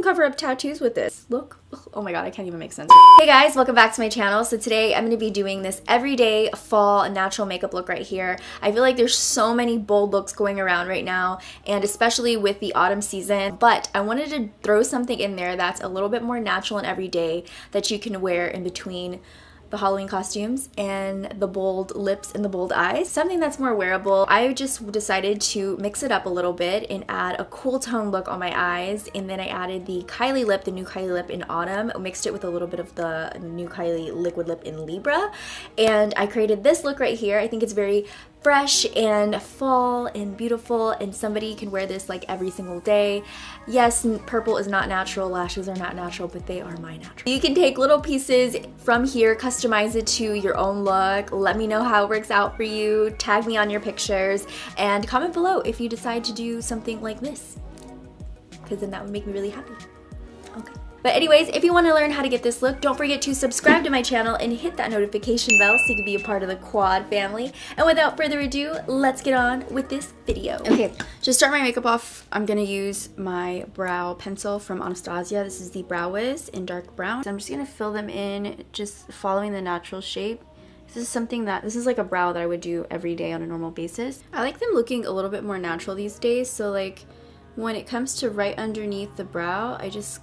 can cover up tattoos with this. Look. Oh my god, I can't even make sense. Hey guys, welcome back to my channel. So today I'm going to be doing this everyday fall natural makeup look right here. I feel like there's so many bold looks going around right now, and especially with the autumn season, but I wanted to throw something in there that's a little bit more natural and everyday that you can wear in between the Halloween costumes and the bold lips and the bold eyes. Something that's more wearable. I just decided to mix it up a little bit and add a cool tone look on my eyes, and then I added the Kylie lip, the new Kylie lip in autumn, mixed it with a little bit of the new Kylie liquid lip in Libra, and I created this look right here. I think it's very fresh and fall and beautiful, and somebody can wear this like every single day. Yes, purple is not natural, lashes are not natural, but they are my natural. You can take little pieces from here, customize it to your own look. Let me know how it works out for you. Tag me on your pictures and comment below if you decide to do something like this, because then that would make me really happy. Okay. But anyways, if you want to learn how to get this look, don't forget to subscribe to my channel and hit that notification bell so you can be a part of the Quad family. And without further ado, let's get on with this video. Okay, to start my makeup off, I'm going to use my brow pencil from Anastasia. This is the Brow Wiz in dark brown. So I'm just going to fill them in, just following the natural shape. This is like a brow that I would do every day on a normal basis. I like them looking a little bit more natural these days. So like when it comes to right underneath the brow, I just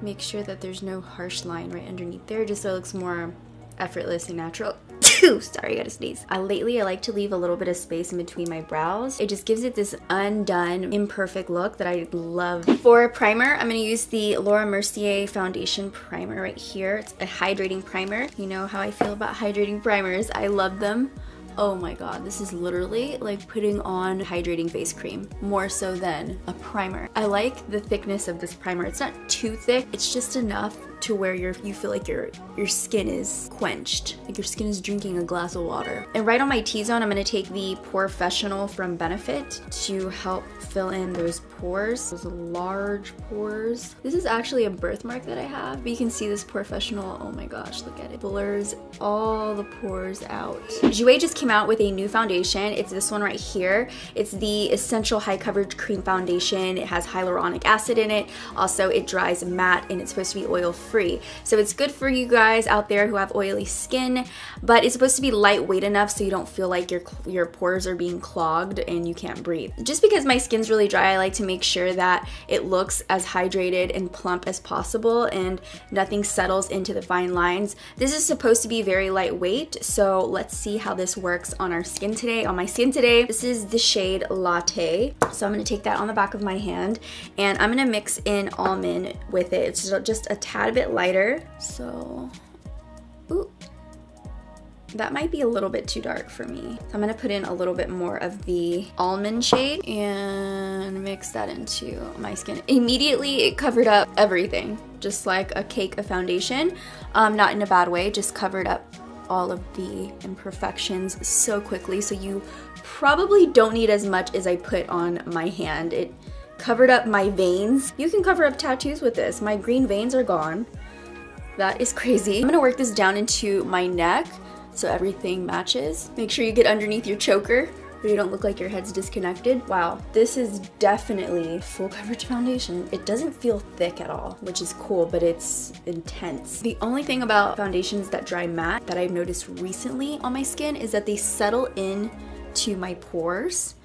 make sure that there's no harsh line right underneath there, just so it looks more effortless and natural. Sorry, I gotta sneeze. Lately, I like to leave a little bit of space in between my brows. It just gives it this undone, imperfect look that I love. For primer, I'm gonna use the Laura Mercier Foundation Primer right here. It's a hydrating primer. You know how I feel about hydrating primers. I love them. Oh my god, this is literally like putting on hydrating face cream, more so than a primer. I like the thickness of this primer. It's not too thick, it's just enough to where you feel like your skin is quenched, like your skin is drinking a glass of water. And right on my T-zone, I'm gonna take the Porefessional from Benefit to help fill in those pores, those large pores. This is actually a birthmark that I have, but you can see this Porefessional, oh my gosh, look at it. Blurs all the pores out. Jouer just came out with a new foundation. It's this one right here. It's the Essential High Coverage Cream Foundation. It has hyaluronic acid in it. Also, it dries matte, and it's supposed to be oil-free. So it's good for you guys out there who have oily skin, but it's supposed to be lightweight enough so you don't feel like your pores are being clogged and you can't breathe. Just because my skin's really dry, I like to make sure that it looks as hydrated and plump as possible and nothing settles into the fine lines. This is supposed to be very lightweight, so let's see how this works on our skin today, on my skin today. This is the shade Latte. So I'm gonna take that on the back of my hand and I'm gonna mix in almond with it. It's just a tad bit lighter. So, ooh, that might be a little bit too dark for me. So I'm gonna put in a little bit more of the almond shade and mix that into my skin. Immediately it covered up everything, just like a cake of foundation. Not in a bad way, just covered up all of the imperfections so quickly. So you probably don't need as much as I put on my hand. It covered up my veins. You can cover up tattoos with this. My green veins are gone. That is crazy. I'm gonna work this down into my neck so everything matches. Make sure you get underneath your choker so you don't look like your head's disconnected. Wow, this is definitely full coverage foundation. It doesn't feel thick at all, which is cool, but it's intense. The only thing about foundations that dry matte that I've noticed recently on my skin is that they settle in to my pores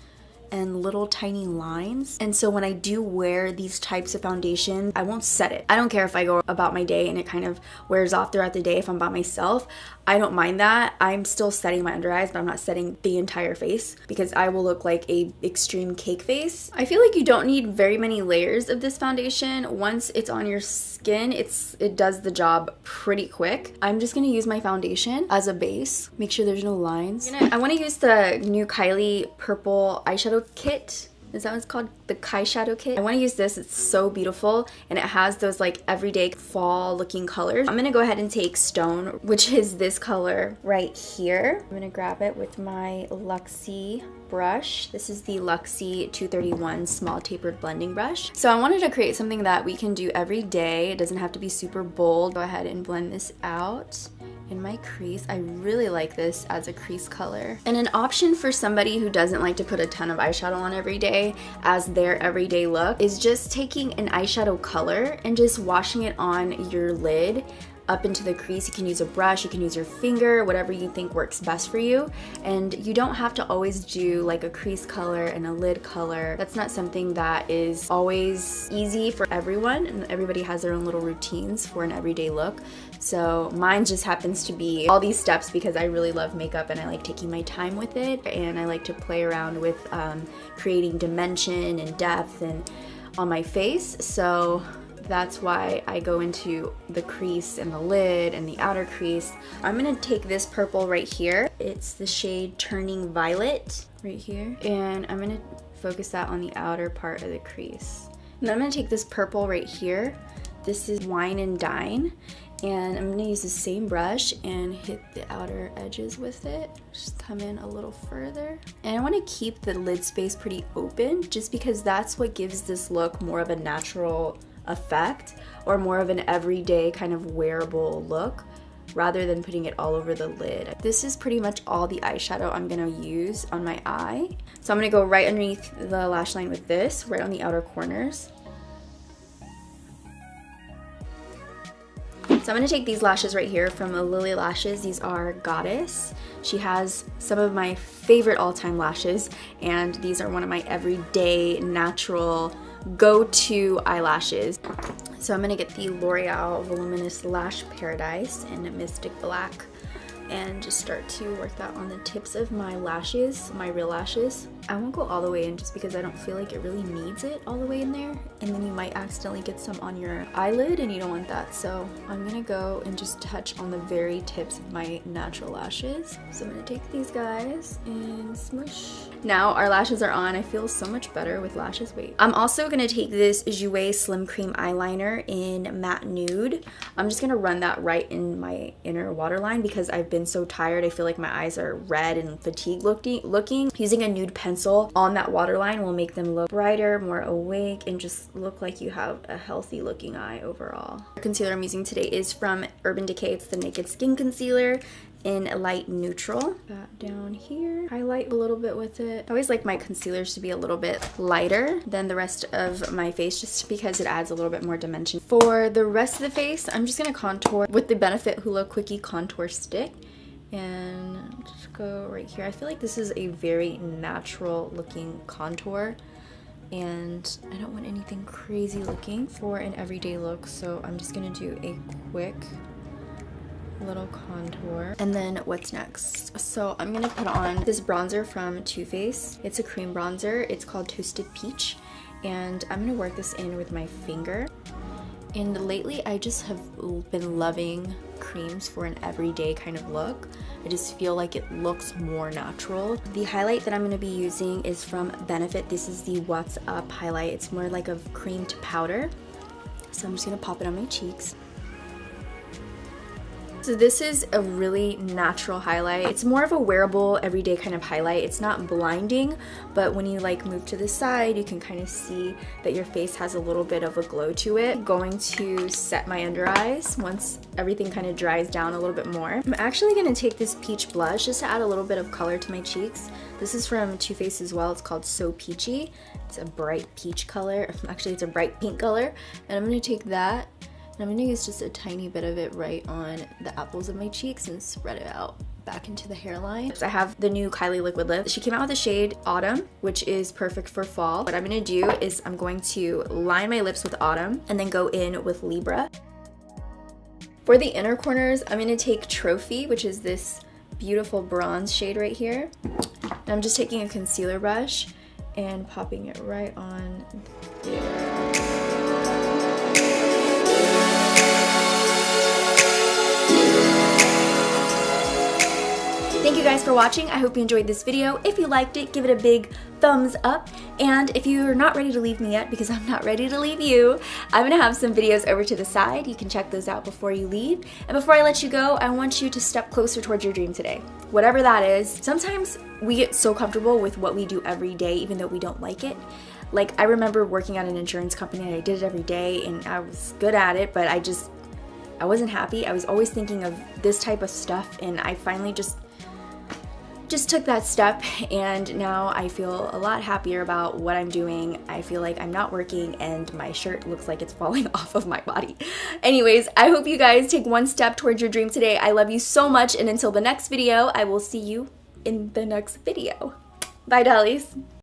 and little tiny lines. And so when I do wear these types of foundation, I won't set it. I don't care if I go about my day and it kind of wears off throughout the day if I'm by myself. I don't mind that. I'm still setting my under eyes, but I'm not setting the entire face because I will look like a extreme cake face. I feel like you don't need very many layers of this foundation. Once it's on your skin, it does the job pretty quick. I'm just gonna use my foundation as a base. Make sure there's no lines. I wanna use the new Kylie purple eyeshadow kit. Is that what it's called? The Kai Shadow Kit. I want to use this. It's so beautiful and it has those like everyday fall looking colors. I'm going to go ahead and take Stone, which is this color right here. I'm going to grab it with my Luxie brush. This is the Luxie 231 small tapered blending brush. So I wanted to create something that we can do every day. It doesn't have to be super bold. Go ahead and blend this out. in my crease. I really like this as a crease color. And an option for somebody who doesn't like to put a ton of eyeshadow on every day as their everyday look is just taking an eyeshadow color and just washing it on your lid up into the crease. You can use a brush, you can use your finger, whatever you think works best for you. And you don't have to always do like a crease color and a lid color. That's not something that is always easy for everyone, and everybody has their own little routines for an everyday look. So mine just happens to be all these steps because I really love makeup and I like taking my time with it, and I like to play around with creating dimension and depth and on my face. So that's why I go into the crease and the lid and the outer crease. I'm gonna take this purple right here. It's the shade Turning Violet right here. And I'm gonna focus that on the outer part of the crease. And I'm gonna take this purple right here. This is Wine and Dine. And I'm gonna use the same brush and hit the outer edges with it. Just come in a little further. And I wanna keep the lid space pretty open just because that's what gives this look more of a natural effect, or more of an everyday kind of wearable look, rather than putting it all over the lid. This is pretty much all the eyeshadow I'm gonna use on my eye. So I'm gonna go right underneath the lash line with this, right on the outer corners. So I'm gonna take these lashes right here from Lily Lashes. These are Goddess. She has some of my favorite all-time lashes, and these are one of my everyday natural go-to eyelashes. So I'm gonna get the L'Oreal Voluminous Lash Paradise in Mystic Black and just start to work that on the tips of my lashes, my real lashes. I won't go all the way in just because I don't feel like it really needs it all the way in there, and then you might accidentally get some on your eyelid and you don't want that. So I'm gonna go and just touch on the very tips of my natural lashes. So I'm gonna take these guys and smush. Now our lashes are on. I feel so much better with lashes. Wait. I'm also gonna take this Jouer Slim Cream eyeliner in Matte Nude. I'm just gonna run that right in my inner waterline because I've been so tired. I feel like my eyes are red and fatigued looking. Using a nude pencil on that waterline will make them look brighter, more awake, and just look like you have a healthy looking eye overall. The concealer I'm using today is from Urban Decay. It's the Naked Skin Concealer in light neutral. That down here. Highlight a little bit with it. I always like my concealers to be a little bit lighter than the rest of my face just because it adds a little bit more dimension. For the rest of the face, I'm just gonna contour with the Benefit Hoola Quickie Contour Stick. And just go right here. I feel like this is a very natural looking contour, and I don't want anything crazy looking for an everyday look, so I'm just gonna do a quick little contour. And then what's next? So I'm gonna put on this bronzer from Too Faced. It's a cream bronzer. It's called Toasted Peach, and I'm gonna work this in with my finger. And lately I just have been loving creams for an everyday kind of look. I just feel like it looks more natural. The highlight that I'm going to be using is from Benefit. This is the What's Up highlight. It's more like a cream to powder. So I'm just going to pop it on my cheeks. So this is a really natural highlight. It's more of a wearable, everyday kind of highlight. It's not blinding, but when you like move to the side, you can kind of see that your face has a little bit of a glow to it. I'm going to set my under eyes once everything kind of dries down a little bit more. I'm actually going to take this peach blush just to add a little bit of color to my cheeks. This is from Too Faced as well. It's called So Peachy. It's a bright peach color. Actually, it's a bright pink color. And I'm going to take that, and I'm gonna use just a tiny bit of it right on the apples of my cheeks and spread it out back into the hairline. I have the new Kylie Liquid Lip. She came out with the shade Autumn, which is perfect for fall. What I'm gonna do is I'm going to line my lips with Autumn and then go in with Libra. For the inner corners, I'm gonna take Trophy, which is this beautiful bronze shade right here. And I'm just taking a concealer brush and popping it right on there. Thank you guys for watching. I hope you enjoyed this video. If you liked it, give it a big thumbs up. And if you're not ready to leave me yet, because I'm not ready to leave you, I'm gonna have some videos over to the side. You can check those out before you leave. And before I let you go, I want you to step closer towards your dream today. Whatever that is. Sometimes we get so comfortable with what we do every day, even though we don't like it. Like, I remember working at an insurance company and I did it every day and I was good at it, but I just I wasn't happy. I was always thinking of this type of stuff, and I finally just took that step, and now I feel a lot happier about what I'm doing. I feel like I'm not working and my shirt looks like it's falling off of my body. Anyways, I hope you guys take one step towards your dream today. I love you so much, and until the next video, I will see you in the next video. Bye, dollies.